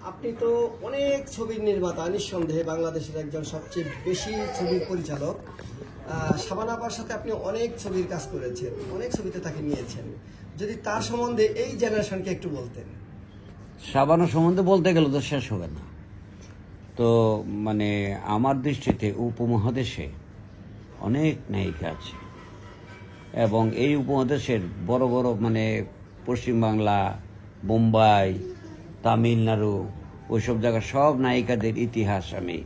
আপনি তো অনেক ছবির নির্মাতা, নিঃসন্দেহে বাংলাদেশের একজন সবচেয়ে বেশি ছবির পরিচালক। শাবানা আপার সাথে আপনি অনেক ছবির কাজ করেছেন, অনেক ছবিতে তাকে নিয়েছেন। যদি তার সম্বন্ধে এই জেনারেশনকে একটু বলতেন। শাবানা সম্বন্ধে বলতে গেলে তো শেষ হবে না। তো মানে আমার দৃষ্টিতে উপমহাদেশে অনেক নায়িকা আছে, এবং এই উপমহাদেশের বড় বড় মানে পশ্চিমবাংলা, মুম্বাই, তামিলনাড়ু, ওইসব জায়গার সব নায়িকাদের ইতিহাস আমি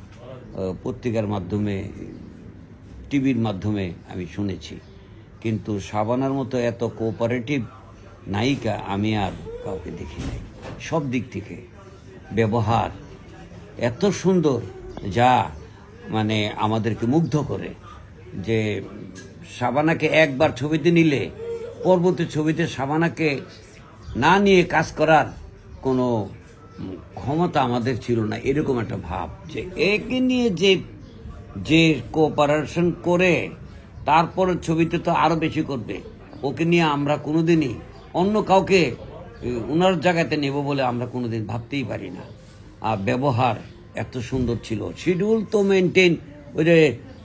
পত্রিকার মাধ্যমে, টিভির মাধ্যমে আমি শুনেছি। কিন্তু শাবানার মতো এত কোঅপারেটিভ নায়িকা আমি আর কাউকে দেখি নাই। সব দিক থেকে ব্যবহার এত সুন্দর, যা মানে আমাদেরকে মুগ্ধ করে, যে শাবানাকে একবার ছবিতে নিলে পরবর্তী ছবিতে শাবানাকে না নিয়ে কাজ করার কোনো ক্ষমতা আমাদের ছিল না। এরকম একটা ভাব যে একে নিয়ে যে কোঅপারেশন করে তারপরে ছবিতে তো আরো বেশি করবে, ওকে নিয়ে আমরা কোনোদিনই অন্য কাউকে ওনার জায়গাতে নেব বলে আমরা কোনোদিন ভাবতেই পারি না। আর ব্যবহার এত সুন্দর ছিল, শিডিউল তো মেনটেন। ওই যে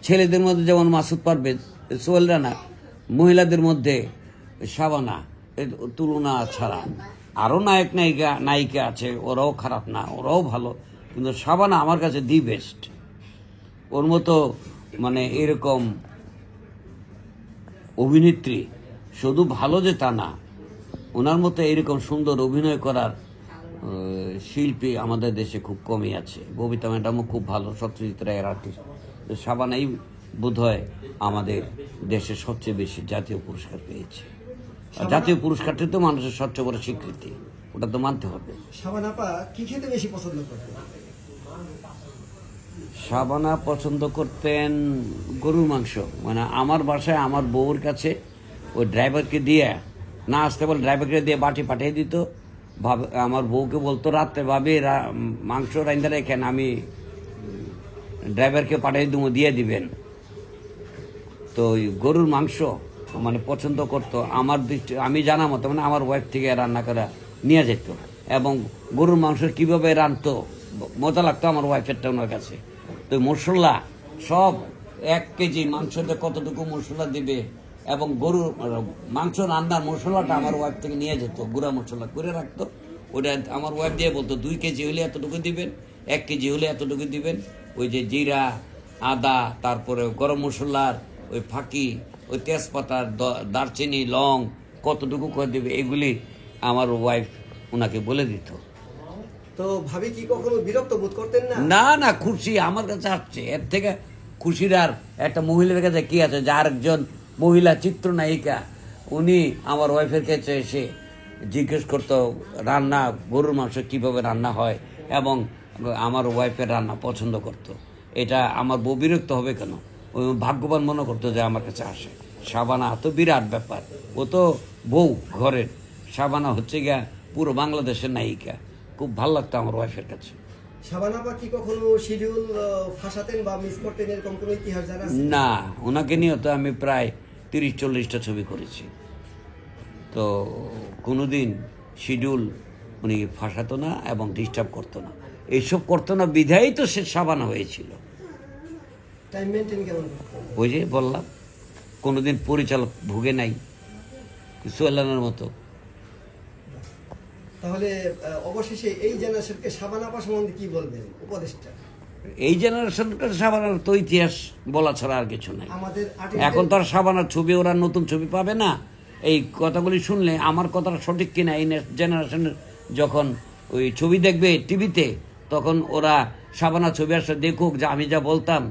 ছেলেদের মধ্যে যেমন মাসুদ পারভেজ, সোহেল রানা, মহিলাদের মধ্যে শাবানা, তুলনা ছাড়া আরও নায়িকা আছে, ওরাও খারাপ না, ওরাও ভালো, কিন্তু শাবানা আমার কাছে দি বেস্ট। ওর মতো মানে এরকম অভিনেত্রী শুধু ভালো যে তা না, ওনার মতো এরকম সুন্দর অভিনয় করার শিল্পী আমাদের দেশে খুব কমই আছে। ববিতা ম্যাডামও খুব ভালো, সত্যজিৎ রায়ের আর্টিস্ট। শাবানাই বোধহয় আমাদের দেশে সবচেয়ে বেশি জাতীয় পুরস্কার পেয়েছে। জাতীয় পুরস্কারটি তো মানুষের সবচেয়ে বড় স্বীকৃতি, ওটা তো মানতে হবে। শাবানা আপা কি খেতে বেশি পছন্দ করতেন? শাবানা পছন্দ করতেন গরুর মাংস। মানে আমার বাসায় আমার বউর কাছে ওই ড্রাইভারকে দিয়ে না আসতে বলে ড্রাইভারকে দিয়ে বাটি পাঠিয়ে দিত। আমার বউকে বলতো রাত্রে ভাবি মাংস রাইন্দা রেখেন, আমি ড্রাইভারকে পাঠিয়ে দেবো, দিয়ে দিবেন। তো ওই গরুর মাংস মানে পছন্দ করতো। আমার আমি জানা মতো মানে আমার ওয়াইফ থেকে রান্না করা নিয়ে যেত, এবং গরুর মাংস কিভাবে রানতো মজা লাগতো আমার ওয়াইফেরটা ওনার কাছে। তো মশলা সব 1 কেজি মাংসতে কতটুকু মশলা দিবে, এবং গরুর মাংস রান্নার মশলাটা আমার ওয়াইফ থেকে নিয়ে যেত, গুঁড়া মশলা করে রাখতো। ওটা আমার ওয়াইফ দিয়ে বলতো 2 কেজি হলে এতটুকু দিবেন, 1 কেজি হলে এতটুকু দিবেন। ওই যে জিরা, আদা, তারপরে গরম মশলার ওই ফাঁকি, ওই তেজপাতার, দারচিনি, লং কতটুকু করে দেবে, এগুলি আমার ওয়াইফ ওনাকে বলে দিত। তো ভাবি কি কখনো বিরক্ত বোধ করতেন না? না না, খুশি আমার কাছে আসছে। এর থেকে খুশির আর একটা মহিলার কাছে কি আছে? যার একজন মহিলা চিত্রনায়িকা, উনি আমার ওয়াইফের কাছে এসে জিজ্ঞেস করতো রান্না, গরুর মাংস কিভাবে রান্না হয়, এবং আমার ওয়াইফের রান্না পছন্দ করত। এটা আমার বউ বিরক্ত হবে কেন? ওই ভাগ্যবান মনে করতো যে আমার কাছে আসে। শাবানা তো বিরাট ব্যাপার, ও তো বউ ঘরের। শাবানা হচ্ছে গিয়া পুরো বাংলাদেশের নায়িকা। খুব ভালো লাগতো আমার ওয়াইফের কাছে। শাবানা আপা কি কখনো শিডিউল ফাঁসাতেন বা মিস করতেন, এরকম কোনো ইতিহাস জানা আছে? না, ওনাকে নিয়ে তো আমি প্রায় 30-40টা ছবি করেছি। তো কোনোদিন শিডিউল উনি ফাঁসাতো না এবং ডিস্টার্ব করতো না। এইসব করতো না বিধায়ই তো সে শাবানা হয়েছিল। টাইম মেনটেন কেমন করতেন? ওই যে বললাম, কোনোদিন পরিচালক ভুগে নাই, সোহেলানের মতো। তাহলে অবশেষে এই জেনারেশনকে শাবানা আপা সম্বন্ধে কি বলবেন, উপদেশটা? এই জেনারেশনটার শাবানার তো ইতিহাস বলা ছাড়া আর কিছু নাই। আমাদের এখন তো আর শাবানার ছবি, ওরা নতুন ছবি পাবে না। এই কথাগুলি শুনলে আমার কথাটা সঠিক কিনা, এই জেনারেশনের যখন ওই ছবি দেখবে টিভিতে, তখন ওরা শাবানা ছবি আসলে দেখুক যে আমি যা বলতাম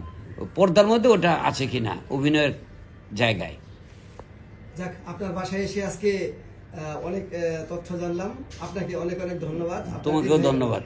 পর্দার মধ্যে ওটা আছে কিনা অভিনয়ের জায়গায়। যাক, আপনার বাসায় এসে আজকে অনেক তথ্য জানলাম। আপনাকে অনেক অনেক ধন্যবাদ। তোমাকেও ধন্যবাদ।